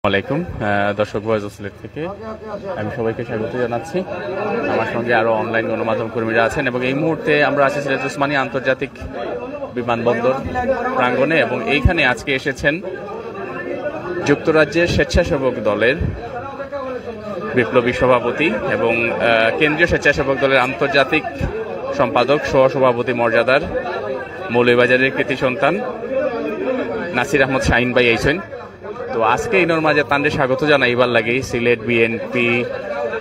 আলাইকুম দর্শক ভয়েস সিলেট থেকে আমি সবাইকে স্বাগত জানাচ্ছি। আমার সঙ্গে আরো অনলাইন গণমাধ্যম কর্মীরা আছেন এবং এই মুহূর্তে আমরা আছি সিলেট ওসমানী আন্তর্জাতিক বিমানবন্দর প্রাঙ্গণে এবং এইখানে আজকে এসেছেন যুক্তরাজ্যের স্বেচ্ছাসেবক দলের বিপ্লবী সভাপতি এবং কেন্দ্রীয় স্বেচ্ছাসেবক দলের আন্তর্জাতিক সম্পাদক সহসভাপতি মর্যাদার মৌলভীবাজারের কৃতি সন্তান নাসির আহমদ শাহিন ভাই আইছেন। তো আজকে ইনোর মাঝে তান্ডে স্বাগত জানাইবার লাগে সিলেট বিএনপি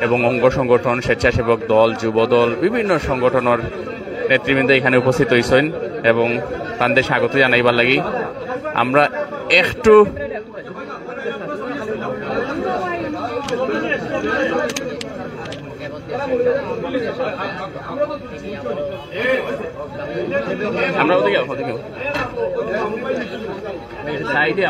এবং অঙ্গ সংগঠন স্বেচ্ছাসেবক দল যুবদল বিভিন্ন সংগঠনের নেতৃবৃন্দ এখানে উপস্থিত হয়েছেন এবং তান্ডে স্বাগত জানাইবার লাগে আমরা একটু আমরা ওদিকে সাইডে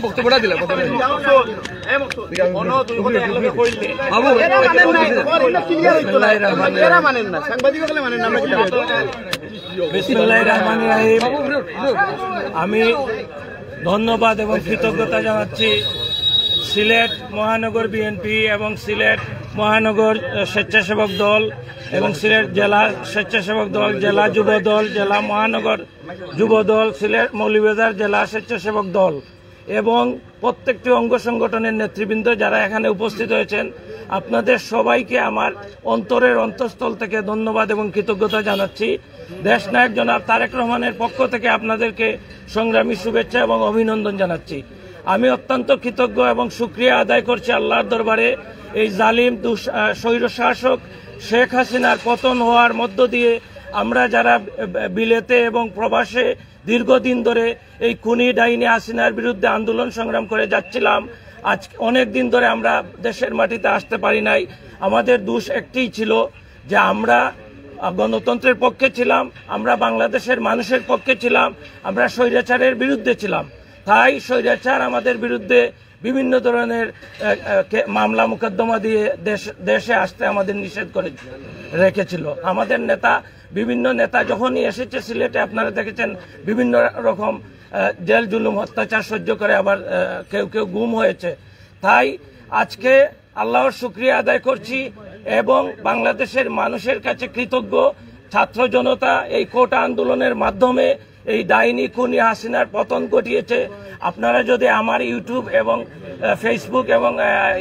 বক্তব্যটা দিলে আমি ধন্যবাদ এবং কৃতজ্ঞতা জানাচ্ছি সিলেট মহানগর বিএনপি এবং সিলেট মহানগর স্বেচ্ছাসেবক দল এবং সিলেট জেলা স্বেচ্ছাসেবক দল, জেলা যুব দল, জেলা মহানগর যুব দল, সিলেট মৌলভীবাজার জেলা স্বেচ্ছাসেবক দল এবং প্রত্যেকটি অঙ্গ সংগঠনের নেতৃবৃন্দ যারা এখানে উপস্থিত হয়েছেন, আপনাদের সবাইকে আমার অন্তরের অন্তঃস্থল থেকে ধন্যবাদ এবং কৃতজ্ঞতা জানাচ্ছি। দেশনায়ক জনাব তারেক রহমানের পক্ষ থেকে আপনাদেরকে সংগ্রামী শুভেচ্ছা এবং অভিনন্দন জানাচ্ছি। আমি অত্যন্ত কৃতজ্ঞ এবং শুকরিয়া আদায় করছি আল্লাহর দরবারে এই জালিম স্বৈরশাসক শেখ হাসিনার পতন হওয়ার মধ্য দিয়ে আমরা যারা বিলেতে এবং প্রবাসে দীর্ঘদিন ধরে এই খুনি ডাইনি হাসিনার বিরুদ্ধে আন্দোলন সংগ্রাম করে যাচ্ছিলাম, আজ অনেক দিন ধরে আমরা দেশের মাটিতে আসতে পারি নাই। আমাদের দোষ একটিই ছিল যে আমরা গণতন্ত্রের পক্ষে ছিলাম, আমরা বাংলাদেশের মানুষের পক্ষে ছিলাম, আমরা স্বৈরাচারের বিরুদ্ধে ছিলাম। তাই স্বৈরাচার আমাদের বিরুদ্ধে বিভিন্ন ধরনের মামলা মোকদ্দমা দিয়ে দেশে আসতে আমাদের নিষেধ করে রেখেছিল। আমাদের বিভিন্ন নেতা যখনই এসেছে সিলেটে, আপনারা দেখেছেন বিভিন্ন রকম জেল জুলুম অত্যাচার সহ্য করে আবার কেউ কেউ গুম হয়েছে। তাই আজকে আল্লাহর শুকরিয়া আদায় করছি এবং বাংলাদেশের মানুষের কাছে কৃতজ্ঞ। ছাত্র জনতা এই কোটা আন্দোলনের মাধ্যমে এই ডাইনি খুনি হাসিনার পতন ঘটিয়েছে। আপনারা যদি আমার ইউটিউব এবং ফেসবুক এবং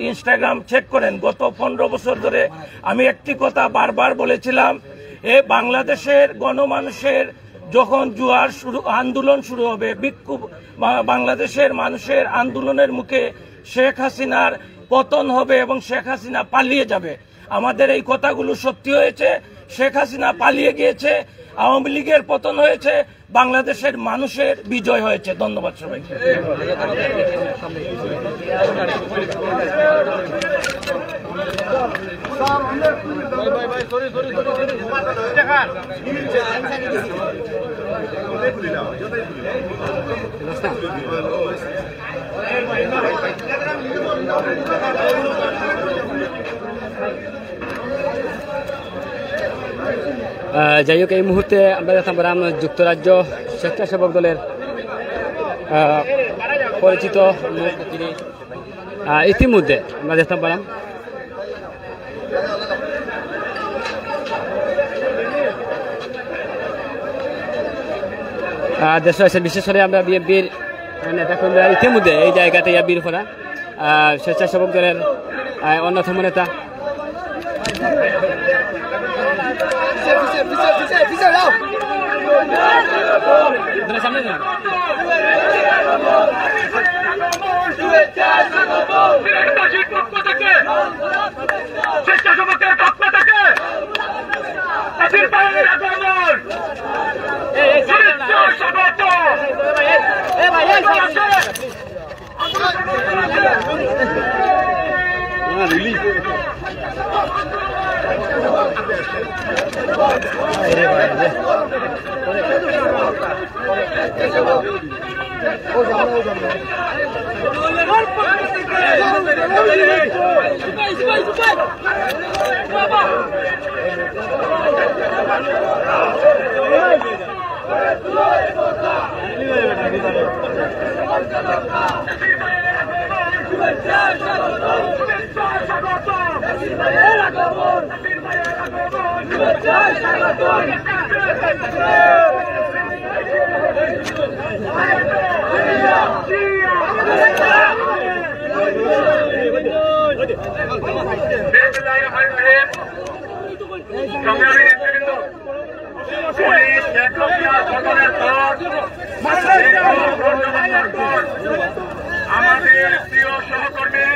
ইনস্টাগ্রাম চেক করেন, গত 15 বছর ধরে আমি একটি কথা বারবার বলেছিলাম, বাংলাদেশের গণমানুষের যখন জুয়ার আন্দোলন শুরু হবে, বিক্ষোভ, বাংলাদেশের মানুষের আন্দোলনের মুখে শেখ হাসিনার পতন হবে এবং শেখ হাসিনা পালিয়ে যাবে। আমাদের এই কথাগুলো সত্যি হয়েছে। শেখ হাসিনা পালিয়ে গিয়েছে, আওয়ামী লীগের পতন হয়েছে, বাংলাদেশের মানুষের বিজয় হয়েছে। ধন্যবাদ সবাইকে। যাই হোক, এই মুহূর্তে আমরা দেখতে পারাম যুক্তরাজ্য স্বেচ্ছাসেবক দলের পরিচিত ইতিমধ্যে আমরা দেখতে পারাম দেশ রয়েছে। বিশেষ করে আমরা বিএনপির নেতাকর্মীরা ইতিমধ্যে এই জায়গাতে বীর করা স্বেচ্ছাসেবক দলের অন্যতম নেতা আমাদের প্রিয় সহকর্মী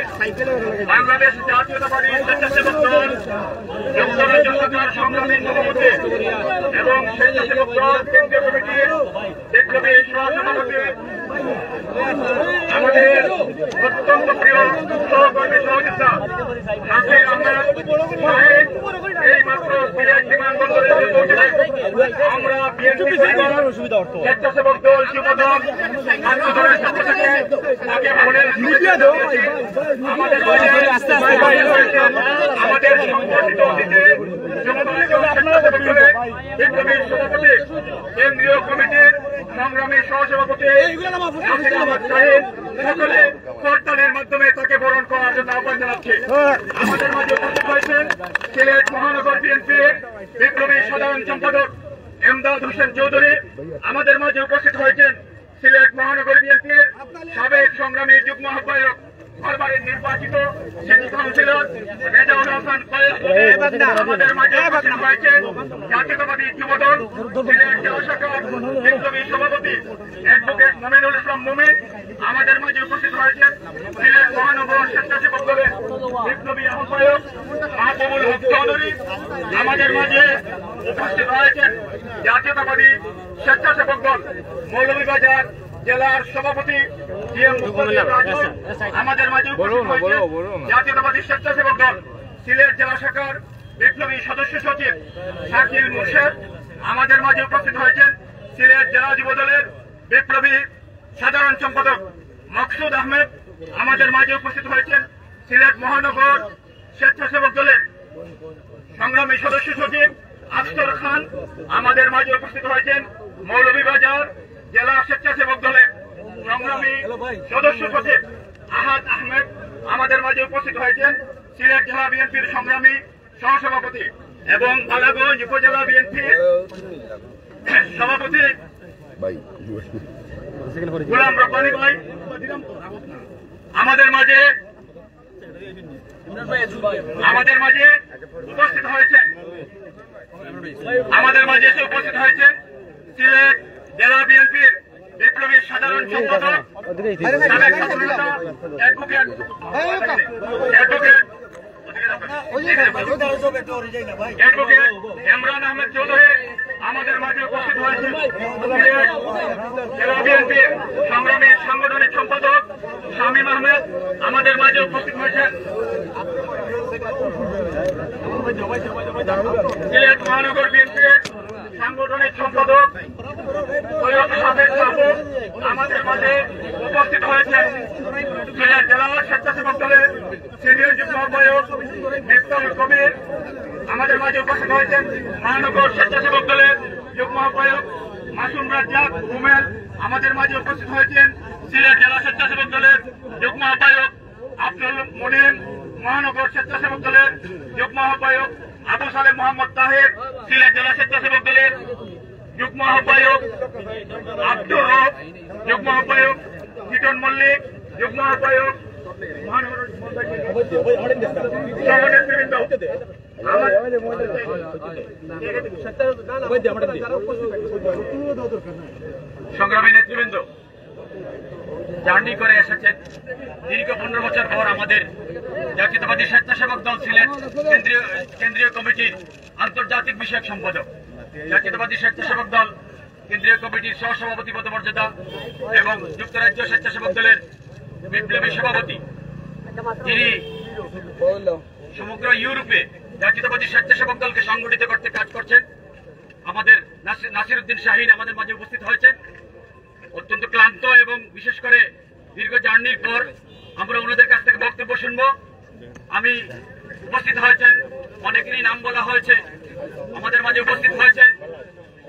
বাংলাদেশ জাতীয়তাবাদী স্বেচ্ছাসেবক দল যুক্তরাজ্য সরকার সংগ্রামী সভাপতি এবং স্বেচ্ছাসেবক দল কেন্দ্রীয় কমিটির বিপ্লবী সহসভাপতি আমাদের অত্যন্ত প্রিয় সহকর্মী সহযোদ্ধা নাসির আহমেদ সাহেব এই মাত্র সিলেট বিমানবন্দরে পৌঁছেছেন। আমরা বিএনপি স্বেচ্ছাসেবক দল যুবদল আন্দোলনের পক্ষ থেকে তাকে ভোটের শুভেচ্ছা জানিয়েছি। আমাদের সংগঠিত অতীতে যুবদল এবং স্বেচ্ছাসেবক দলের বিপ্লবী সভাপতি কেন্দ্রীয় কমিটির সংগ্রামী সহসভাপতি নাসির আহমেদ সাহেব সকলে করতালির মাধ্যমে তাকে বরণ করার জন্য আহ্বান জানাচ্ছি। আমাদের মাঝে উপস্থিত হয়েছেন সিলেট মহানগর বিএনপির বিপ্লবী সাধারণ সম্পাদক এমদাদ হোসেন চৌধুরী। আমাদের মাঝে উপস্থিত হয়েছেন সিলেট মহানগর বিএনপির সাবেক সংগ্রামী যুগ্ম আহ্বায়ক সরকারের নির্বাচিত সিটি কাউন্সিলর রেজাউল হাসান কয়েস। আমাদের মাঝে উপস্থিত হয়েছেন জাতীয়তাবাদী যুবদল সিলেট জেলা শাখার বিপ্লবী সভাপতি অ্যাডভোকেট মোমিনুল ইসলাম মোমিন। আমাদের মাঝে উপস্থিত হয়েছেন সিলেট মহানগর স্বেচ্ছাসেবক দলের বিপ্লবী আহ্বায়ক মাহবুবুল হক চৌধুরী। আমাদের মাঝে উপস্থিত হয়েছেন জাতীয়তাবাদী স্বেচ্ছাসেবক দল মৌলভীবাজার জেলার সভাপতি জিএম মুখতাদির রাজু। আমাদের মাঝে উপস্থিত হয়েছেন জাতীয়তাবাদী স্বেচ্ছাসেবক দল সিলেট জেলা শাখার বিপ্লবী সদস্য সচিব শাকিল মুর্শেদ। আমাদের মাঝে উপস্থিত হয়েছেন সিলেট জেলা যুবদলের বিপ্লবী সাধারণ সম্পাদক মকসুদ আহমেদ। আমাদের মাঝে উপস্থিত হয়েছেন সিলেট মহানগর স্বেচ্ছাসেবক দলের সংগ্রামী সদস্য সচিব আফসর খান। আমাদের মাঝে উপস্থিত হয়েছেন মৌলভীবাজার জেলা স্বেচ্ছাসেবক দলের সংগ্রামী সদস্য সচিব আহাদ আহমেদ। আমাদের মাঝে উপস্থিত হয়েছেন সিলেট জেলা বিএনপির সংগ্রামী সহসভাপতি এবং বালাগঞ্জ উপজেলা বিএনপির সভাপতি গোলাম রব্বানী ভাই। আমাদের মাঝে উপস্থিত হয়েছেন সিলেট জেলা বিএনপির বিপ্লবী সাধারণ সম্পাদক অ্যাডভোকেট ইমরান আহমেদ চৌধুরী। আমাদের মাঝে উপস্থিত হয়েছেন জেলা বিএনপির সংগ্রামী সাংগঠনিক সম্পাদক শামীম আহমেদ। আমাদের মাঝে উপস্থিত হয়েছেন সিলেট মহানগর বিএনপির সাংগঠনিক সম্পাদক সৈয়দ সাবেক বাবু। আমাদের মাঝে উপস্থিত হয়েছেন সিলেট জেলা স্বেচ্ছাসেবক দলের সিনিয়র যুগ্ম আহ্বায়ক মিফতাহুল কবির। আমাদের মাঝে উপস্থিত হয়েছেন মহানগর স্বেচ্ছাসেবক দলের যুগ্ম আহ্বায়ক মাসুম রাজ্জাক রুমেল। আমাদের মাঝে উপস্থিত হয়েছেন সিলেট জেলা স্বেচ্ছাসেবক দলের যুগ্ম আহ্বায়ক আব্দুল মনিম। মহানগর স্বেচ্ছাসেবক দলের যুগ্ম আহ্বায়ক আবু সালেম মোহাম্মদ তাহের। সিলেট জেলা স্বেচ্ছাসেবক দলের যুগ্ম আহ্বায়ক আব্দুর রব, যুগ্ম আহ্বায়ক কিটন মল্লিক, যুগ্ম আহ্বায়ক সংগ্রামী নেতৃবৃন্দ জার্নি করে এসেছেন। দীর্ঘ 15 বছর পর আমাদের জাতীয়তাবাদী স্বেচ্ছাসেবক দল সিলেট কেন্দ্রীয় কমিটির আন্তর্জাতিক বিষয়ক সম্পাদক, জাতীয়তাবাদী স্বেচ্ছাসেবক দল কেন্দ্রীয় কমিটির সহসভাপতি পদমর্যাদা এবং যুক্তরাজ্য স্বেচ্ছাসেবক দলের বিপ্লবী সভাপতি, যিনি সমগ্র ইউরোপে জাতীয়তাবাদী স্বেচ্ছাসেবক দলকে সংগঠিত করতে কাজ করছেন। আমাদের নাসিরউদ্দিন শাহিন আমাদের মাঝে উপস্থিত হয়েছেন। অত্যন্ত ক্লান্ত এবং বিশেষ করে দীর্ঘ জার্নির পর আমরা ওনাদের কাছ থেকে বক্তব্য শুনবো। আমি উপস্থিত হয়েছেন, অনেকেরই নাম বলা হয়েছে। আমাদের মাঝে উপস্থিত হয়েছেন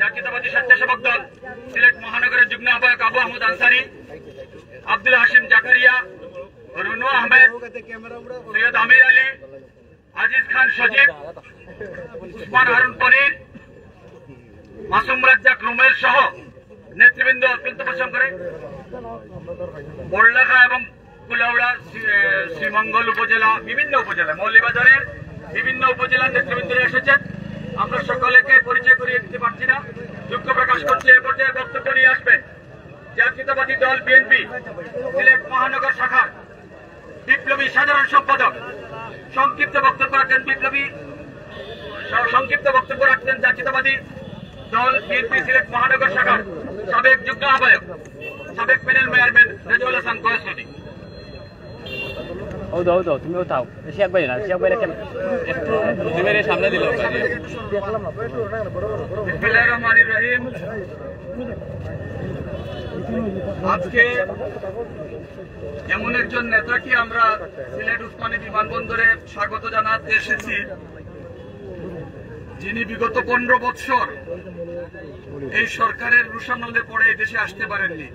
জাতীয়তাবাদী স্বেচ্ছাসেবক দল সিলেট মহানগরের যুগ্ম আহ্বায়ক আবু আহমদ আনসারী, আব্দুল হাশিম জাকারিয়া, রুনু আহমেদ, সৈয়দ আমির আলী, আজিজ খান সজীব, উসমান হারুন পনির, মাসুম রাজ্জাক রুমেল সহ নেতৃবৃন্দ অত্যন্ত পরিশ্রম করে বড়লেখা এবং কুলাউড়া, শ্রীমঙ্গল উপজেলা, বিভিন্ন উপজেলা, মৌলভীবাজারের বিভিন্ন উপজেলার নেতৃবৃন্দরা এসেছেন। আমরা সকলকে পরিচয় করিয়ে দিতে পারছি না, দুঃখ প্রকাশ করছি। এ পর্যায়ে বক্তব্য নিয়ে আসবেন জাতীয়তাবাদী দল বিএনপি সিলেট মহানগর শাখার বিপ্লবী সাধারণ সম্পাদক। সংক্ষিপ্ত বক্তব্য রাখছেন জাতীয়তাবাদী দল বিএনপি সিলেট মহানগর শাখার সাবেক যুগ্ম আহ্বায়ক, সাবেক প্যানেল মেয়ারম্যান রেজুল হাসান কয়েসুদ্দিন। তুমি উঠাও, শেখ ভাই না, শেখ ভাই একটু সামনে দিল। বিসমিল্লাহির রহমানির রহিম। আজকে এমন একজন নেতাকে আমরা সিলেট উসমানী বিমানবন্দরে স্বাগত জানাতে এসেছি, যিনি বিগত 15 বৎসর এই সরকারের রুশানলে পড়ে এই দেশে আসতে পারেননি।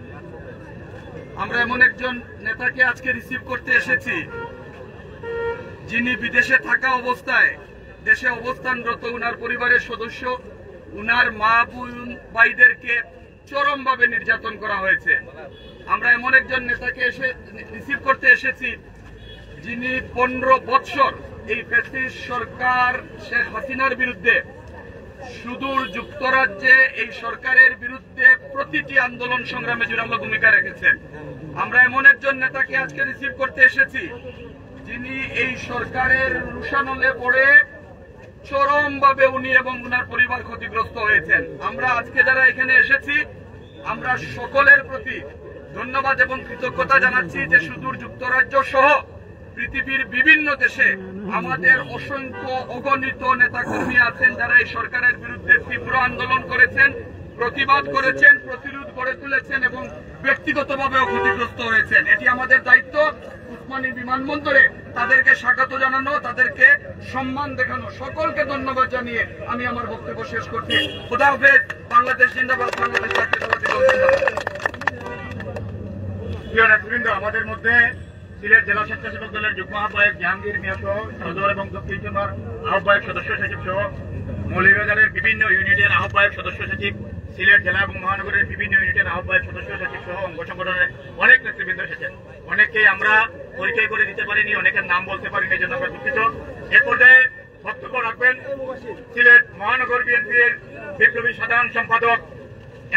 আমরা এমন একজন নেতাকে আজকে রিসিভ করতে এসেছি, যিনি বিদেশে থাকা অবস্থায় দেশে অবস্থানরত উনার পরিবারের সদস্য, উনার মা বোন ভাইদেরকে চরমভাবে নির্যাতন করা হয়েছে। আমরা এমন একজন নেতাকে রিসিভ করতে এসেছি, যিনি 15 বৎসর এই ফ্যাসিস্ট সরকার শেখ হাসিনার বিরুদ্ধে সুদূর যুক্তরাজ্যে এই সরকারের বিরুদ্ধে প্রতিটি আন্দোলন সংগ্রামে জোরালো ভূমিকা রেখেছেন। আমরা এমন একজন নেতাকে আজকে রিসিভ করতে এসেছি, যিনি এই সরকারের রুশানলে পড়ে চরমভাবে উনি এবং উনার পরিবার ক্ষতিগ্রস্ত হয়েছেন। আমরা আজকে যারা এখানে এসেছি, আমরা সকলের প্রতি ধন্যবাদ এবং কৃতজ্ঞতা জানাচ্ছি যে সুদূর যুক্তরাজ্য সহ পৃথিবীর বিভিন্ন দেশে আমাদের অসংখ্য অগণিত নেতাকর্মী আছেন, যারা এই সরকারের বিরুদ্ধে তীব্র আন্দোলন করেছেন, প্রতিবাদ করেছেন, প্রতিরোধ গড়ে তুলেছেন এবং ব্যক্তিগতভাবেও ক্ষতিগ্রস্ত হয়েছেন। এটি আমাদের দায়িত্ব উসমানী বিমানবন্দরে তাদেরকে স্বাগত জানানো, তাদেরকে সম্মান দেখানো। সকলকে ধন্যবাদ জানিয়ে আমি আমার বক্তব্য শেষ করছি। খোদা হাফেজ। বাংলাদেশ জিন্দাবাদ, বাংলাদেশ জাতীয়তাবাদী দল জিন্দাবাদ। প্রিয় নেতৃবৃন্দ, আমাদের মধ্যে সিলেট জেলা স্বেচ্ছাসেবক দলের যুগ্ম আহ্বায়ক জাহাঙ্গীর মিয়া সহ সদর এবং দক্ষিণ জেলার আহ্বায়ক সদস্য সচিব সহ মৌলভীবাজারের বিভিন্ন ইউনিটের আহ্বায়ক সদস্য সচিব, সিলেট জেলা এবং মহানগরের বিভিন্ন ইউনিটের আহ্বায়ক সদস্য সচিব সহ অঙ্গ সংগঠনের অনেক নেতৃবৃন্দ এসেছেন। অনেককেই আমরা পরিচয় করে দিতে পারিনি, অনেকের নাম বলতে পারিনি, এই জন্য আমরা দুঃখিত। এ পর্যায়ে বক্তব্য রাখবেন সিলেট মহানগর বিএনপির বিপ্লবী সাধারণ সম্পাদক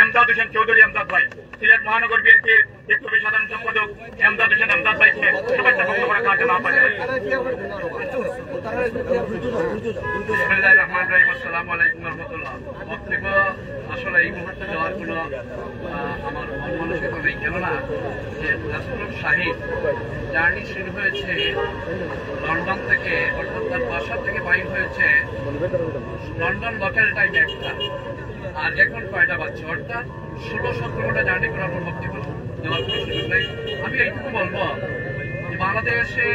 এমদাদ হোসেন চৌধুরী এমদাদ ভাই। সিলেট মহানগর বিএনপির বিপ্লবী সাধারণ সম্পাদক এমদাদ হোসেন এমদাদ ভাইকে শুভেচ্ছা বক্তব্য রাখার জন্য আহ্বান জানাই। বিসমিল্লাহির রহমানির রহিম। আসসালামু আলাইকুম ওয়া রাহমাতুল্লাহ। বক্তব্য আসলে এই মুহূর্তে দেওয়ার কোনো আমার মানসিকতা নেই, কেননা যে নাসরুল শাহিদ জার্নি শুরু হয়েছে লন্ডন থেকে, অর্থাৎ তার বাসা থেকে বাইর হয়েছে লন্ডন লোকাল টাইম 1টা, আর এখন কয়টা বাজছে, অর্থাৎ 16-17 ঘন্টা জার্নি করে আমার বক্তব্য দেওয়ার কোনো সুযোগ নেই। আমি এইটুকু বলবো যে বাংলাদেশে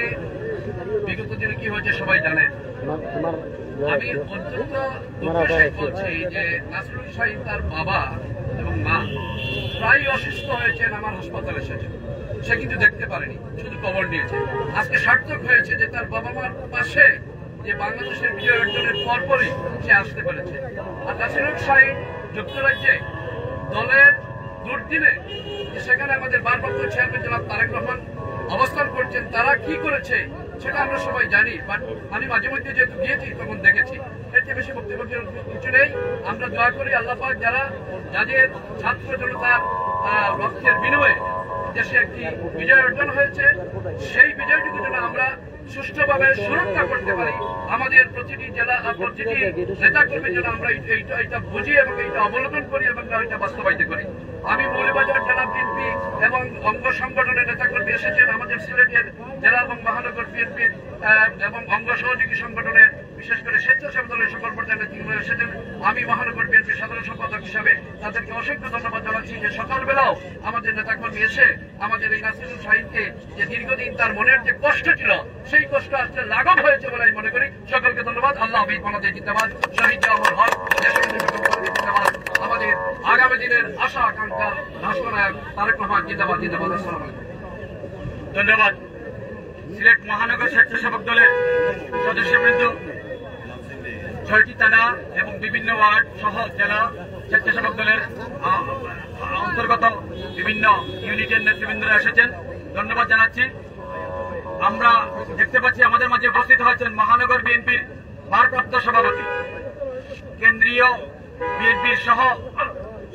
বিগত দিনে কি হয়েছে সবাই জানেন। আমি অত্যন্ত দুঃখের বলছি যে নাসরুল শাহিদ তার বাবা এবং মা প্রায় অসুস্থ হয়েছেন, আমার হাসপাতালে এসেছে, সে কিন্তু দেখতে পারেনি, শুধু খবর নিয়েছে। আজকে সার্থক হয়েছে যে তার বাবা মার পাশে যে বাংলাদেশের বিজয় অর্জনের পরপরই সে আসতে পেরেছে। আর নাসরুল শাহিদ যুক্তরাজ্যে দলের দুর্দিনে সেখানে আমাদের ভারপ্রাপ্ত চেয়ারম্যান জনাব তারেক রহমান অবস্থান করছেন, তারা কি করেছে সেটা আমরা সবাই জানি, বাট আমি মাঝে মধ্যে যেহেতু গিয়েছি তখন দেখেছি। এর চেয়ে বেশি বক্তব্য কিছু নেই। আমরা দোয়া করি আল্লাহ পাক যাদের ছাত্র জনতার রক্তের বিনিময়ে দেশে একটি বিজয় অর্জন হয়েছে, সেই বিজয়টুকু যেন আমরা সুষ্ঠুভাবে সুরক্ষা করতে পারি। আমাদের প্রতিটি জেলা, প্রতিটি নেতাকর্মী যেন আমরা এইটা বুঝি এবং এইটা অবলম্বন করি এবং এটা বাস্তবায়িত করি। আমি মৌলভীবাজার জেলা বিএনপি এবং অঙ্গ সংগঠনের নেতাকর্মী এসেছেন, আমাদের সিলেটের জেলা এবং মহানগর বিএনপির এবং অঙ্গ সহযোগী সংগঠনের বিশেষ করে স্বেচ্ছাসেবক দলের সকল পর্যায়ের নেতৃত্ব এসেছেন। আমি মহানগর বিএনপির সাধারণ সম্পাদক হিসাবে তাদেরকে অসংখ্য ধন্যবাদ জানাচ্ছি যে সকালবেলাও আমাদের নেতাকর্মী এসে আমাদের এই নাসিরুল শাহীনকে যে দীর্ঘদিন তার মনের যে কষ্ট ছিল সেই কষ্ট আজকে লাঘব হয়েছে বলে আমি মনে করি। সকলকে ধন্যবাদ। আল্লাহ হাফেজ। বাংলাদেশ জিন্দাবাদ। শহীদ জিয়াউর হক জিন্দাবাদ। আমাদের আগামী দিনের আশা আকাঙ্ক্ষা রাষ্ট্রনায়ক তারেক রহমান জিন্দাবাদ। জিন্দাবাদ। আসসালামু আলাইকুম। ধন্যবাদ। সিলেট মহানগর স্বেচ্ছাসেবক দলের সদস্যবৃন্দ, ৬টি থানা এবং বিভিন্ন ওয়ার্ড সহ জেলা স্বেচ্ছাসেবক দলের অন্তর্গত বিভিন্ন ইউনিটের নেতৃবৃন্দরা এসেছেন, ধন্যবাদ জানাচ্ছি। আমরা দেখতে পাচ্ছি আমাদের মাঝে উপস্থিত হয়েছেন মহানগর বিএনপির ভারপ্রাপ্ত সভাপতি, কেন্দ্রীয় বিএনপির সহ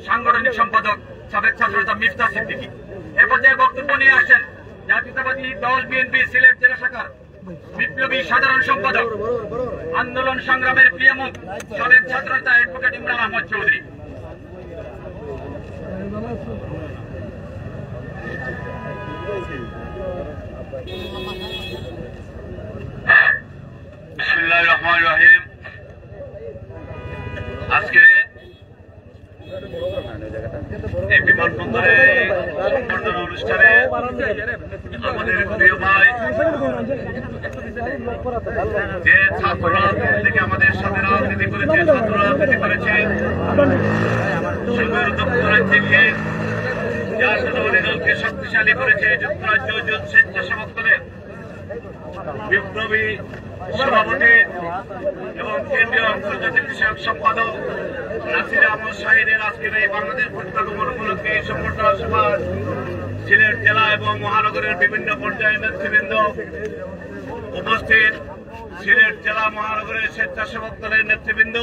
সাংগঠনিক সম্পাদক সাবেক ছাত্রনেতা মিফতা সিদ্দিকী। এ পর্যায়ে বক্তব্য নিয়ে আসছেন জাতীয়তাবাদী দল বিএনপি সিলেট জেলা শাখার বিপ্লবী সাধারণ সম্পাদক, আন্দোলন সংগ্রামের প্রিয়মুখ সাবেক ছাত্রনেতা অ্যাডভোকেট ইমরান আহমদ চৌধুরী। বিসমিল্লাহির রহমানির রহিম। আজকে এই বিমানবন্দরে সম্বর্ধনা অনুষ্ঠানে আমাদের প্রিয় ভাই যে ছাত্র রাজনীতি থেকে আমাদের সাথে রাজনীতি করেছে, ছাত্র রাজনীতি করেছে, সময়ের যুক্তরাজ্যে গিয়ে জাতীয়তাবাদী দলকে শক্তিশালী করেছে, যুক্তরাজ্য স্বেচ্ছাসেবক দলের বিপ্লবী সভাপতি এবং কেন্দ্রীয় আন্তর্জাতিক বিষয়ক সম্পাদক নাসির আহমদ শাহীনের আজকের এই বাংলাদেশ পতাকাগমন উপলক্ষে এই সম্বর্ধনা সভা সিলেট জেলা এবং মহানগরের বিভিন্ন পর্যায়ের নেতৃবৃন্দ উপস্থিত, সিলেট জেলা মহানগরের স্বেচ্ছাসেবক দলের নেতৃবৃন্দ,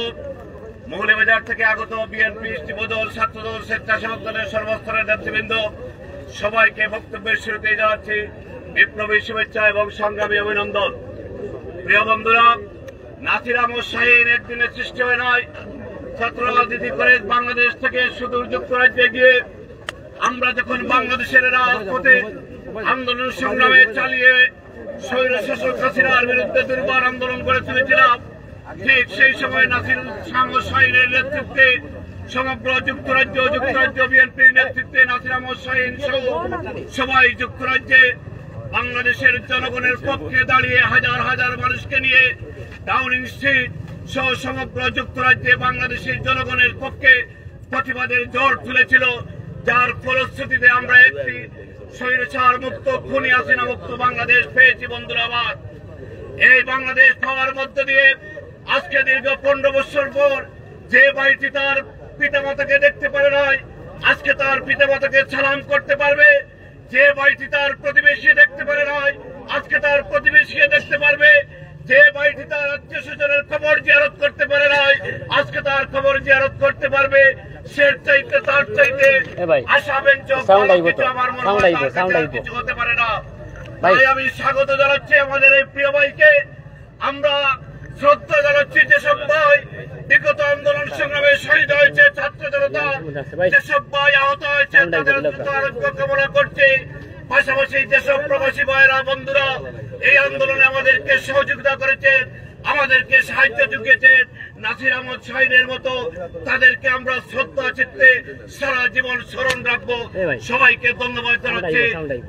মৌলভীবাজার থেকে আগত বিএনপি, যুবদল, ছাত্রদল, স্বেচ্ছাসেবক দলের সর্বস্তরের নেতৃবৃন্দ, সবাইকে বক্তব্যের শুরুতে জানাচ্ছি বিপ্লবী শুভেচ্ছা এবং সংগ্রামী অভিনন্দন। প্রিয় বন্ধুরা, নাসির আহমদ শাহীন একদিনের সৃষ্টি হয়ে নয়, ছাত্র রাজনীতি করে বাংলাদেশ থেকে সুদূর যুক্তরাজ্যে গিয়ে আমরা যখন বাংলাদেশের রাজপথে আন্দোলন সংগ্রামে চালিয়ে স্বৈরশাসক হাসিনার বিরুদ্ধে দুর্বার আন্দোলন করে তুলেছিলাম, ঠিক সেই সময় নাসির আহমদ শাহীনের নেতৃত্বে সমগ্র যুক্তরাজ্য বিএনপির নেতৃত্বে নাসির আহমদ শাহীন সহ সবাই যুক্তরাজ্যে বাংলাদেশের জনগণের পক্ষে দাঁড়িয়ে হাজার হাজার মানুষকে নিয়ে ডাউনিং স্ট্রিট সহ সমগ্র যুক্তরাজ্যে বাংলাদেশের জনগণের পক্ষে প্রতিবাদের জোর তুলেছিল, যার ফলশ্রুতিতে আমরা একটি স্বৈরাচার মুক্ত, খুনি হাসিনা মুক্ত বাংলাদেশ পেয়েছি। বন্ধুরা আমার, এই বাংলাদেশ পাওয়ার মধ্য দিয়ে আজকে দীর্ঘ 15 বছর পর যে বাড়িটি তার পিতামাতাকে দেখতে পারে নাই, আজকে তার পিতামাতাকে সালাম করতে পারবে। যে বাড়িটি তার প্রতিবেশী দেখতে পারে নাই, আজকে তার প্রতিবেশীকে দেখতে পারবে। যে বাড়িটি তার আত্মীয় স্বজনের খবর জিয়ারত করতে পারে নাই, আজকে তার খবর জিয়ারত করতে পারবে। সে চাইতে তার চাইতে আশাবেন আমার মনে হয় কিছু হতে পারে না। তাই আমি স্বাগত জানাচ্ছি আমাদের এই প্রিয় ভাইকে, আমরা শ্রদ্ধা জানাচ্ছি যেসব ভাই বিগত আন্দোলন সংগ্রামে শহীদ হয়েছে, ছাত্র জনতা যেসব ভাই আহত হয়েছে তাদের দ্রুত আরোগ্য কামনা করছে। পাশাপাশি যেসব প্রবাসী ভাইয়েরা, বন্ধুরা এই আন্দোলনে আমাদেরকে সহযোগিতা করেছেন, আমাদেরকে সাহায্য জুগিয়েছেন, নাসির আহমদ শাহীনের মতো তাদেরকে আমরা শ্রদ্ধা চিত্তে সারা জীবন স্মরণ রাখবো। সবাইকে ধন্যবাদ জানাচ্ছি।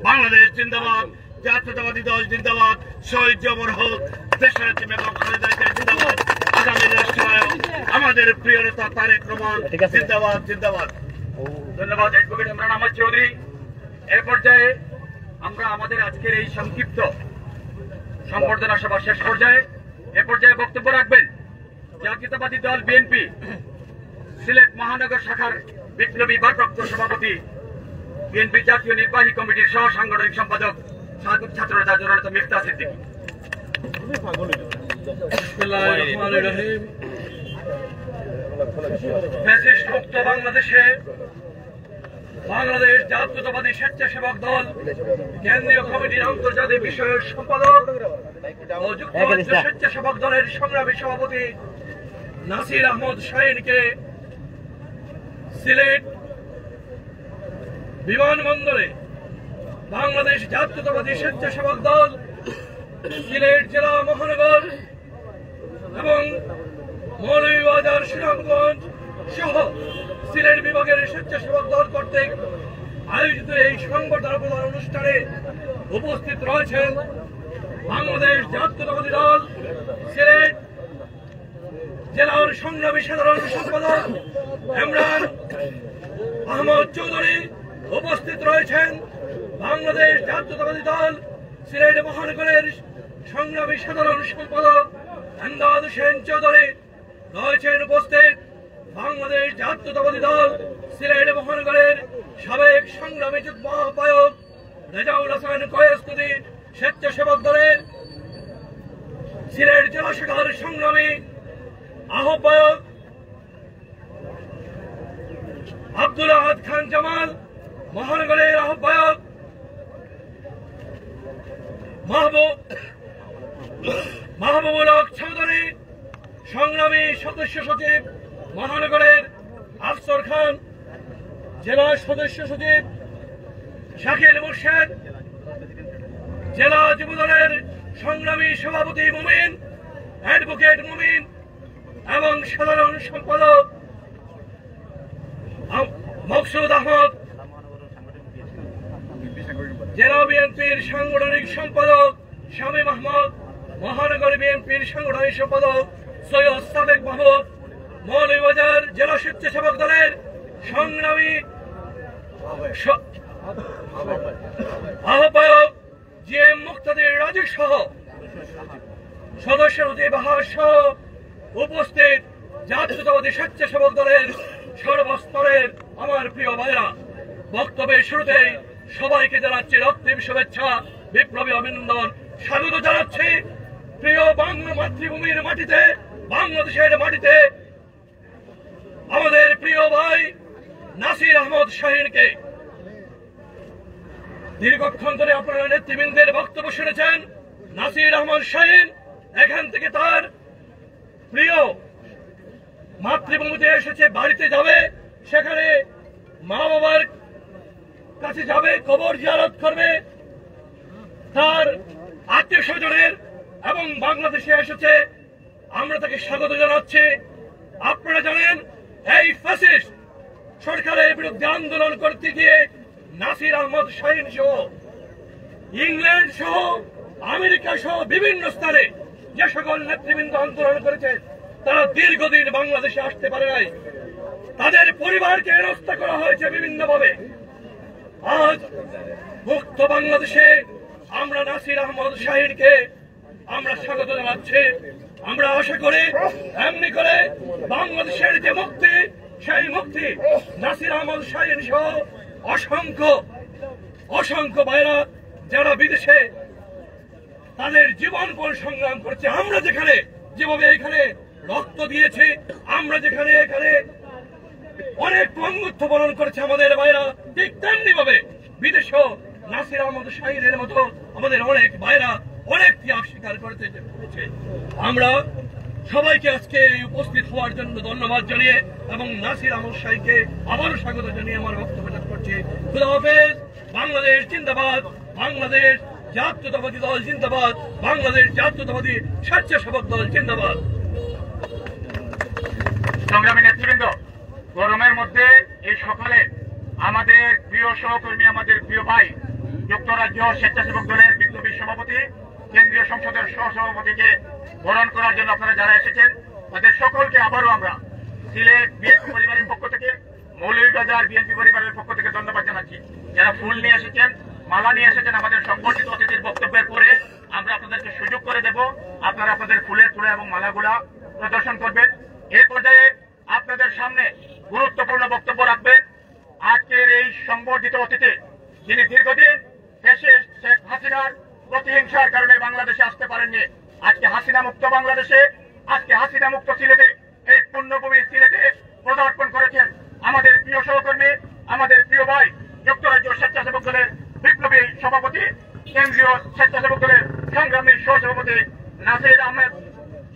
বাংলাদেশ জিন্দাবাদ, জাতীয়তাবাদী দল জিন্দাবাদ, শহীদ জিয়াউর হক, দেশনেত্রী বেগম খালেদা জিয়া জিন্দাবাদ, আগামী রাষ্ট্রনায়ক আমাদের প্রিয় নেতা তারেক রহমান জিন্দাবাদ। জিন্দাবাদ। ধন্যবাদ অ্যাডভোকেট ইমরান আহমদ চৌধুরী। এ পর্যায়ে আমরা আমাদের আজকের এই সংক্ষিপ্ত সম্বর্ধনা সভা শেষ পর্যায়ে এ পর্যায়ে বক্তব্য রাখবেন জাতীয়তাবাদী দল বিএনপি সিলেট মহানগর শাখার বিপ্লবী ভারপ্রাপ্ত সভাপতি, বিএনপি জাতীয় নির্বাহী কমিটির সহ সাংগঠনিক সম্পাদক, সাবেক ছাত্রনেতা জননেতা মিফতা সিদ্দিকী। ফ্যাসিস্ট মুক্ত বাংলাদেশে বাংলাদেশ জাতীয়তাবাদী স্বেচ্ছাসেবক দল কেন্দ্রীয় কমিটির আন্তর্জাতিক বিষয়ক সম্পাদক ও যুক্তরাজ্য স্বেচ্ছাসেবক দলের সংগ্রামী সভাপতি নাসির আহমদ শাহীনকে সিলেট বিমানবন্দরে বাংলাদেশ জাতীয়তাবাদী স্বেচ্ছাসেবক দল, সিলেট জেলা মহানগর এবং মৌলভীবাজার সুনামগঞ্জ সহ সিলেট বিভাগের স্বেচ্ছাসেবক দল কর্তৃক আয়োজিত এই সংবর্ধনা প্রদান অনুষ্ঠানে উপস্থিত রয়েছেন বাংলাদেশ জাতীয়তাবাদী দল সিলেট জেলার সংগ্রামী সাধারণ সম্পাদক ইমরান আহমদ চৌধুরী, উপস্থিত রয়েছেন বাংলাদেশ জাতীয়তাবাদী দল সিলেট মহানগরের সংগ্রামী সাধারণ সম্পাদক এমদাদ হোসেন চৌধুরী, রয়েছেন উপস্থিত বাংলাদেশ জাতীয়তাবাদী দল সিলেট মহানগরের সাবেক সংগ্রামী যুগ্ম আহ্বায়ক রেজাউল হাসান কয়েস্তুদী, স্বেচ্ছাসেবক দলের সিলেট জেলা শাখার সংগ্রামী আহ্বায়ক আব্দুল আহাদ খান জামাল, মহানগরের আহ্বায়ক মাহবুবুল হক চৌধুরী, সংগ্রামী সদস্য সচিব মহানগরের আফসর খান, জেলা সদস্য সচিব শাকিল মুর্শেদ, জেলা যুবদলের সংগ্রামী সভাপতি মুমিন, অ্যাডভোকেট মুমিন এবং সাধারণ সম্পাদক মকসুদ আহমদ, জেলা বিএনপির সাংগঠনিক সম্পাদক শামীম আহমদ, মহানগর বিএনপির সাংগঠনিক সম্পাদক সৈয়দ সাদেক মাহবুব, মৌলভীবাজার জেলা স্বেচ্ছাসেবক দলের সংগ্রামী আহ্বায়ক জি এম মুক্তাদির রাজু সহ সদস্য সহ উপস্থিত জাতীয়তাবাদী স্বেচ্ছাসেবক দলের সর্বস্তরের আমার প্রিয় ভাইরা, বক্তব্যের শুরুতেই সবাইকে জানাচ্ছি রক্তিম শুভেচ্ছা, বিপ্লবী অভিনন্দন, স্বাগত জানাচ্ছি প্রিয় বাংলা মাতৃভূমির মাটিতে, বাংলাদেশের মাটিতে আমাদের প্রিয় ভাই নাসির আহমদ শাহীনকে। দীর্ঘক্ষণ ধরে আপনারা নেতৃবৃন্দের বক্তব্য শুনেছেন। নাসির আহমদ শাহীন এখান থেকে তার প্রিয় মাতৃভূমিতে এসেছে, বাড়িতে যাবে, সেখানে মা বাবার কাছে যাবে, কবর জিয়ারত করবে, তার আত্মীয় স্বজনের, এবং বাংলাদেশে এসেছে। আমরা তাকে স্বাগত জানাচ্ছি। আপনারা জানেন এই ফ্যাসিস্ট সরকারের বিরুদ্ধে আন্দোলন করতে গিয়ে নাসির আহমদ শাহীন সহ ইংল্যান্ড সহ আমেরিকা সহ বিভিন্ন স্থানে যে সকল নেতৃবৃন্দ আন্দোলন করেছে তারা দীর্ঘদিন বাংলাদেশে আসতে পারে নাই, তাদের পরিবারকে হেনস্থা করা হয়েছে বিভিন্নভাবে। আজ মুক্ত বাংলাদেশে আমরা নাসির আহমদ শাহীনকে আমরা স্বাগত জানাচ্ছি। আমরা আশা করি এমনি করে বাংলাদেশের যে মুক্তি, সেই মুক্তি নাসির আহমদ শাহীন সহ অসংখ্য অসংখ্য ভাইরা যারা বিদেশে তাদের জীবনপণ সংগ্রাম করছে, আমরা যেখানে যেভাবে এখানে রক্ত দিয়েছি, আমরা যেখানে এখানে অনেক পঙ্গুত্ব বরণ করেছে আমাদের ভাইরা, ঠিক তেমনি ভাবে বিদেশেও নাসির আহমদ শাহীনের মতো আমাদের অনেক ভাইরা অনেক ত্যাগ স্বীকার করতে পেরেছে। আমরা সবাইকে আজকে উপস্থিত হওয়ার জন্য ধন্যবাদ জানিয়ে এবং নাসির আহমদ শাহীনকে আবারও স্বাগত জানিয়ে আমার বক্তব্য শেষ করছি। খুদা হাফেজ। বাংলাদেশ জিন্দাবাদ, বাংলাদেশ জাতীয়তাবাদী দল জিন্দাবাদ, বাংলাদেশ জাতীয়তাবাদী স্বেচ্ছাসেবক দল জিন্দাবাদ। সংগ্রামী নেতৃবৃন্দ, গরমের মধ্যে এই সকালে আমাদের প্রিয় সহকর্মী, আমাদের প্রিয় ভাই, যুক্তরাজ্য স্বেচ্ছাসেবক দলের বিপ্লবী সভাপতি, কেন্দ্রীয় সংসদের সহসভাপতিকে বরণ করার জন্য আপনারা যারা এসেছেন তাদের সকলকে আবারও আমরা সিলেট বিএনপি পরিবারের পক্ষ থেকে, মৌলভীবাজার বিএনপি পরিবারের পক্ষ থেকে ধন্যবাদ জানাচ্ছি। যারা ফুল নিয়ে এসেছেন, মালা নিয়ে এসেছেন, আমাদের সংগঠিত অতিথির বক্তব্যের পরে আমরা আপনাদেরকে সুযোগ করে দেব, আপনারা আপনাদের ফুলের তোড়া এবং মালাগুলা প্রদর্শন করবেন। এই পর্যায়ে আপনাদের সামনে গুরুত্বপূর্ণ বক্তব্য রাখবেন আজকের এই সংবর্ধিত অতিথি, যিনি দীর্ঘদিন দেশে শেখ হাসিনার প্রতিহিংসার কারণে বাংলাদেশে আসতে পারেননি। আজকে হাসিনা মুক্ত বাংলাদেশে, আজকে হাসিনা মুক্ত সিলেটে, এই পুণ্যভূমি সিলেটে পদার্পণ করেছেন আমাদের প্রিয় সহকর্মী, আমাদের প্রিয় ভাই, যুক্তরাজ্য স্বেচ্ছাসেবক দলের বিপ্লবী সভাপতি, কেন্দ্রীয় স্বেচ্ছাসেবক দলের সংগ্রামী সহসভাপতি নাসির আহমেদ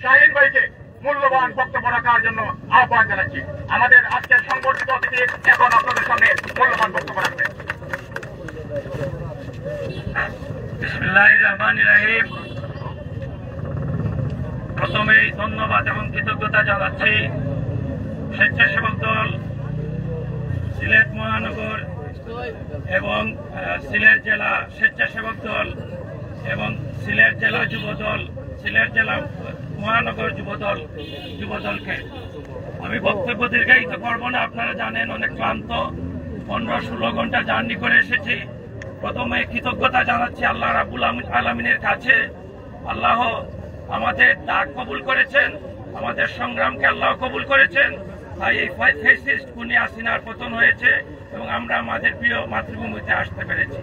শাহীন ভাইকে মূল্যবান বক্তব্য রাখার জন্য আহ্বান জানাচ্ছি। আমাদের আজকের সংবর্ধিত অতিথি এখন আপনাদের সামনে মূল্যবান বক্তব্য রাখবেন। বিসমিল্লাহির রহমানির রহিম। প্রথমেই ধন্যবাদ এবং কৃতজ্ঞতা জানাচ্ছি স্বেচ্ছাসেবক দল সিলেট মহানগর এবং সিলেট জেলা স্বেচ্ছাসেবক দল এবং সিলেট জেলা যুব দল, সিলেট জেলা মহানগর যুবদলকে। আমি বক্তব্য দীর্ঘায়িত করবো না, আপনারা জানেন অনেক ক্লান্ত, 15-16 ঘন্টা জার্নি করে এসেছি। প্রথমে কৃতজ্ঞতা জানাচ্ছি আল্লাহ রাব্বুল আলামিনের কাছে। আল্লাহ আমাদের ডাক কবুল করেছেন, আমাদের সংগ্রামকে আল্লাহ কবুল করেছেন, তাই এই ফ্যাসিস্ট খুনি হাসিনার পতন হয়েছে এবং আমরা আমাদের প্রিয় মাতৃভূমিতে আসতে পেরেছি।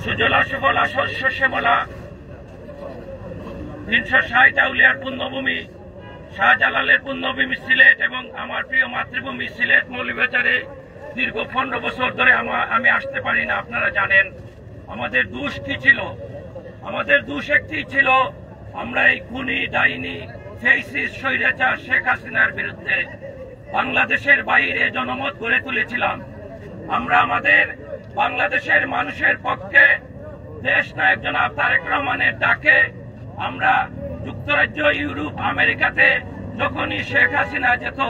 সুজলা সুফলা শস্য শ্যামলা 360 আউলিয়ার পুণ্যভূমি, শাহজালালের পুণ্যভূমি সিলেট এবং আমার প্রিয় মাতৃভূমি সিলেট মৌলভীবাজারে দীর্ঘ 15 বছর ধরে আমি আসতে পারি না। আপনারা জানেন আমাদের দোষ কি ছিল? আমাদের দোষ একটি ছিল, আমরা এই খুনি ডাইনি ফ্যাসিস্ট স্বৈরাচার শেখ হাসিনার বিরুদ্ধে বাংলাদেশের বাইরে জনমত গড়ে তুলেছিলাম। আমরা আমাদের বাংলাদেশের মানুষের পক্ষে দেশ নায়ক জনাব তারেক রহমানের ডাকে আমরা যুক্তরাজ্য, ইউরোপ, আমেরিকাতে যখনই শেখ হাসিনা যেত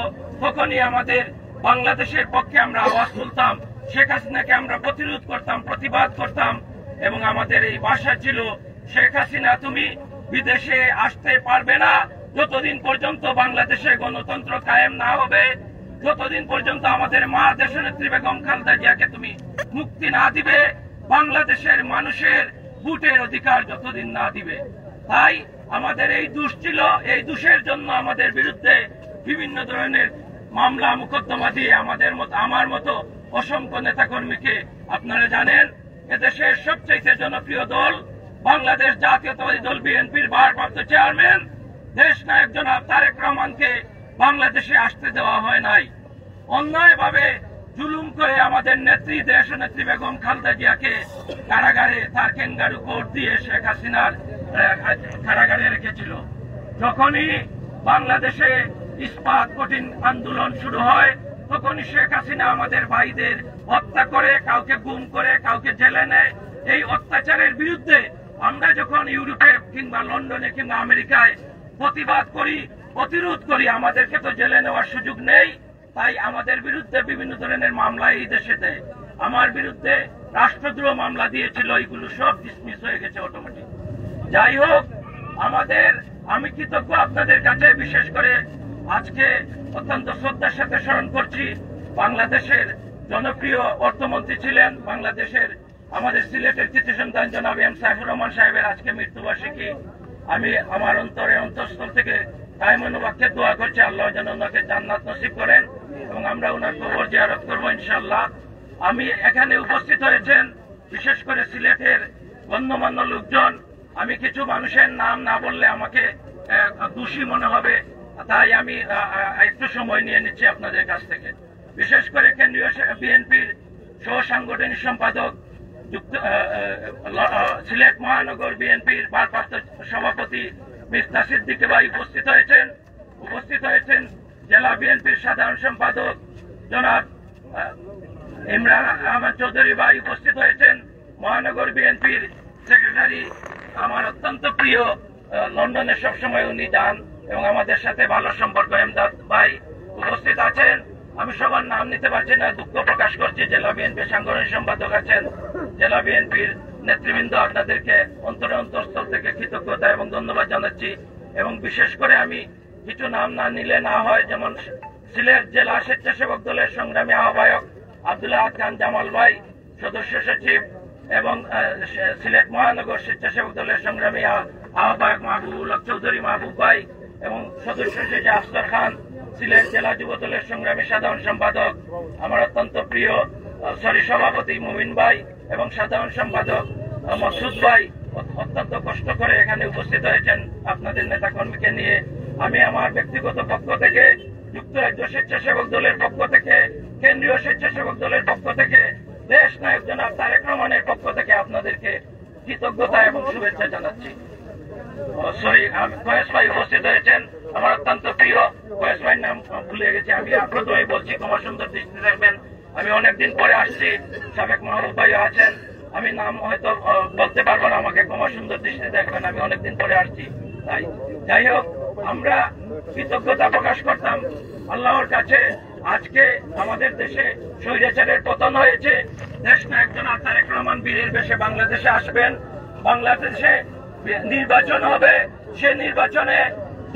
তখনই আমাদের বাংলাদেশের পক্ষে আমরা আওয়াজ তুলতাম, শেখ হাসিনাকে আমরা প্রতিরোধ করতাম, প্রতিবাদ করতাম এবং আমাদের এই ভাষা ছিল, শেখ হাসিনা তুমি বিদেশে আসতে পারবে না যতদিন পর্যন্ত বাংলাদেশে গণতন্ত্র কায়েম না হবে, যতদিন পর্যন্ত আমাদের মা দেশনেত্রী বেগম খালেদা জিয়াকে তুমি মুক্তি না দিবে, বাংলাদেশের মানুষের ভোটের অধিকার যতদিন না দিবে। তাই আমাদের এই দোষ ছিল, এই দোষের জন্য আমাদের বিরুদ্ধে বিভিন্ন ধরনের মামলা মোকদ্দমা দিয়ে আমার মতো অসংখ্য নেতাকর্মীকে, আপনারা জানেন এদেশের সবচেয়ে জনপ্রিয় দল বাংলাদেশ জাতীয়তাবাদী দল বিএনপির ভারপ্রাপ্ত চেয়ারম্যান দেশ নায়ক জনাব তারেক রহমানকে বাংলাদেশে আসতে দেওয়া হয় নাই। অন্যায়ভাবে জুলুম করে আমাদের নেত্রী দেশনেত্রী বেগম খালেদা জিয়াকে কারাগারে তার ক্যাঙ্গারু কোর্ট দিয়ে শেখ হাসিনার কারাগারে রেখেছিল। যখনই বাংলাদেশে ইস্পাত কঠিন আন্দোলন শুরু হয় তখনই শেখ হাসিনা আমাদের ভাইদের হত্যা করে, কাউকে গুম করে, কাউকে জেলে নেয়। এই অত্যাচারের বিরুদ্ধে আমরা যখন ইউরোপে কিংবা লন্ডনে কিংবা আমেরিকায় প্রতিবাদ করি, প্রতিরোধ করি, আমাদেরকে তো জেলে নেওয়ার সুযোগ নেই। তাই আমাদের বিরুদ্ধে বিভিন্ন ধরনের মামলা এই দেশে দেয়। আমার বিরুদ্ধে রাষ্ট্রদ্রোহ মামলা দিয়েছিল, এগুলো সব ডিসমিস হয়ে গেছে অটোমেটিক। যাই হোক, আমি কৃতজ্ঞ আপনাদের কাছে, বিশেষ করে আজকে অত্যন্ত শ্রদ্ধার সাথে স্মরণ করছি বাংলাদেশের জনপ্রিয় অর্থমন্ত্রী ছিলেন, বাংলাদেশের আমাদের সিলেটের কৃতি সন্তান জনাব এম সাইফুর রহমান সাহেবের আজকে মৃত্যুবার্ষিকী। আমি আমার অন্তঃস্থল থেকে কায়মনোবাক্যে দোয়া করছি আল্লাহ যেন ওনাকে জান্নাত নসিব করেন এবং আমরা ওনার কবর জিয়ারত করবো ইনশাআল্লাহ। আমি এখানে উপস্থিত হয়েছেন বিশেষ করে সিলেটের গণ্যমান্য লোকজন। আমি কিছু মানুষের নাম না বললে আমাকে দোষী মনে হবে, তাই আমি একটু সময় নিয়ে নিচ্ছি আপনাদের কাছ থেকে। বিশেষ করে কেন্দ্রীয় বিএনপির সহ সাংগঠনিক সম্পাদক, সিলেট মহানগর বিএনপির ভারপ্রাপ্ত সভাপতি মিস্টার সিদ্দিক ভাই উপস্থিত হয়েছেন জেলা বিএনপির সাধারণ সম্পাদক জনাব ইমরান আহমেদ চৌধুরী ভাই উপস্থিত হয়েছেন, মহানগর বিএনপির সেক্রেটারি আমার অত্যন্ত প্রিয়, লন্ডনে সবসময় উনি যান এবং আমাদের সাথে ভালো সম্পর্ক, এমদাদ ভাই উপস্থিত আছেন। আমি সবার নাম নিতে পারছি না, দুঃখ প্রকাশ করছি। জেলা বিএনপির সাংগঠনিক সম্পাদক আছেন, জেলা বিএনপির নেতৃবৃন্দ, আপনাদেরকে অন্তঃস্থল থেকে কৃতজ্ঞতা এবং ধন্যবাদ জানাচ্ছি। এবং বিশেষ করে আমি কিছু নাম না নিলে না হয়, যেমন সিলেট জেলা স্বেচ্ছাসেবক দলের সংগ্রামী আহ্বায়ক আব্দুল্লাহ খান জামাল ভাই, সদস্য সচিব এবং সিলেট মহানগর স্বেচ্ছাসেবক দলের সংগ্রামী আহ্বায়ক মাহবুবুল হক চৌধুরী মাহবুব ভাই এবং সদস্য সচিব আফসার খান, সিলেট জেলা যুব দলের সংগ্রামী সাধারণ সম্পাদক আমার অত্যন্ত প্রিয় সভাপতি মুমিন ভাই এবং সাধারণ সম্পাদক মকসুদ ভাই অত্যন্ত কষ্ট করে এখানে উপস্থিত হয়েছেন আপনাদের নেতা কর্মীকে নিয়ে। আমি আমার ব্যক্তিগত পক্ষ থেকে, যুক্তরাজ্য স্বেচ্ছাসেবক দলের পক্ষ থেকে, কেন্দ্রীয় স্বেচ্ছাসেবক দলের পক্ষ থেকে, দেশ নায়ক জনাব তারেক রহমানের পক্ষ থেকে আপনাদেরকে কৃতজ্ঞতা এবং শুভেচ্ছা জানাচ্ছি। কয়েস ভাই উপস্থিত হয়েছেন, আমার অত্যন্ত প্রিয় কয়েস ভাইয়ের নাম ভুলে গেছি, আমি প্রথমেই বলছি, ক্ষমা সুন্দর দৃষ্টি রাখবেন। আমি অনেকদিন পরে আসছি, সাবেক মাহবুব ভাই আছেন, আমি নাম হয়তো বলতে পারবো না, আমাকে ক্ষমা সুন্দর দৃষ্টিতে দেখবেন, আমি অনেকদিন পরে আসছি। তাই যাই হোক, আমরা কৃতজ্ঞতা প্রকাশ করতাম আল্লাহর কাছে। আজকে আমাদের দেশে স্বৈরাচারের পতন হয়েছে, দেশ নায়ক জনাব তারেক রহমান বীরের বেশে বাংলাদেশে আসবেন, বাংলাদেশে নির্বাচন হবে, সে নির্বাচনে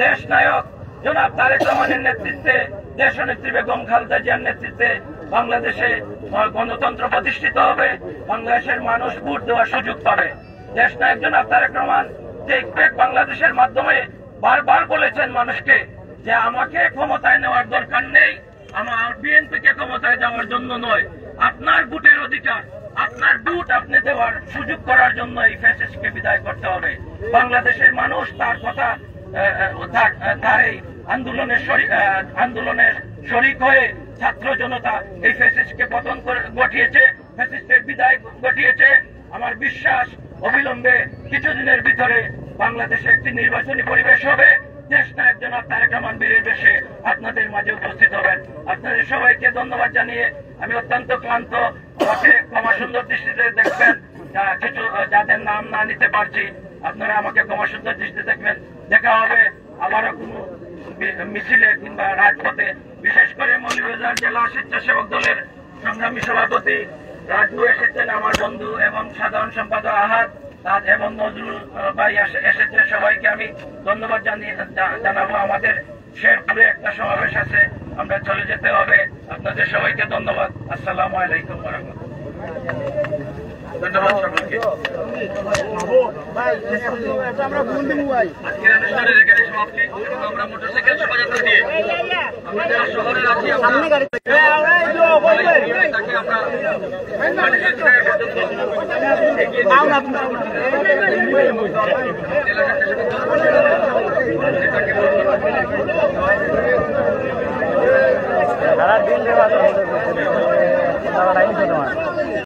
দেশ নায়ক জনাব তারেক রহমানের নেতৃত্বে, দেশনেত্রী বেগম খালেদা জিয়ার নেতৃত্বে বাংলাদেশে গণতন্ত্র প্রতিষ্ঠিত হবে, বাংলাদেশের মানুষ ভোট দেওয়ার সুযোগ পাবে। দেশ নায়ক জনাব তারেক রহমান টেক ব্যাক বাংলাদেশের মাধ্যমে বারবার বলেছেন মানুষকে যে আমাকে ক্ষমতায় নেওয়ার দরকার নেই, আমার বিএনপিকে ক্ষমতায় যাওয়ার জন্য নয়, আপনার ভোটের অধিকার, আপনার ভোট আপনি দেওয়ার সুযোগ করার জন্য এই ফ্যাসিস্টকে বিদায় করতে হবে। বাংলাদেশের মানুষ তার কথা, তার এই আন্দোলনের শরিক হয়ে ছাত্র জনতা এই ফ্যাসিস্টকে পতন ঘটিয়েছে, ফ্যাসিস্টের বিদায় ঘটিয়েছে। আমার বিশ্বাস অবিলম্বে কিছুদিনের ভিতরে বাংলাদেশে একটি নির্বাচনী পরিবেশ হবে, দেশ নায়ক জনাব তারেক রহমান বীরের বেশে আপনাদের মাঝে উপস্থিত হবেন। আপনাদের সবাইকে ধন্যবাদ জানিয়ে আমি অত্যন্ত ক্লান্ত, আমাকে ক্ষমা সুন্দর দৃষ্টিতে দেখবেন, কিছু যাদের নাম না নিতে পারছি আপনারা আমাকে ক্ষমা সুন্দর দৃষ্টিতে দেখবেন। দেখা হবে আবারও কোনো মিছিলে কিংবা রাজপথে। বিশেষ করে মৌলভীবাজার জেলা স্বেচ্ছাসেবক দলের সংগ্রামী সভাপতি রাজু এসেছেন, আমার বন্ধু এবং সাধারণ সম্পাদক আহাদ এবং নজরুল ভাই এসেছে, সবাইকে আমি ধন্যবাদ জানাবো। আমাদের শেরপুরে একটা সমাবেশ আছে, আমরা চলে যেতে হবে। আপনাদের সবাইকে ধন্যবাদ। আসসালামু আলাইকুম ওয়া রাহমাতুল্লাহ। ধন্যবাদ সকলকে। আজকের অনুষ্ঠানের এখানে সমাপ্তি। আমরা মোটরসাইকেল শোভাযাত্রা দিয়ে আমাদের শহরের আছি, সারা দিন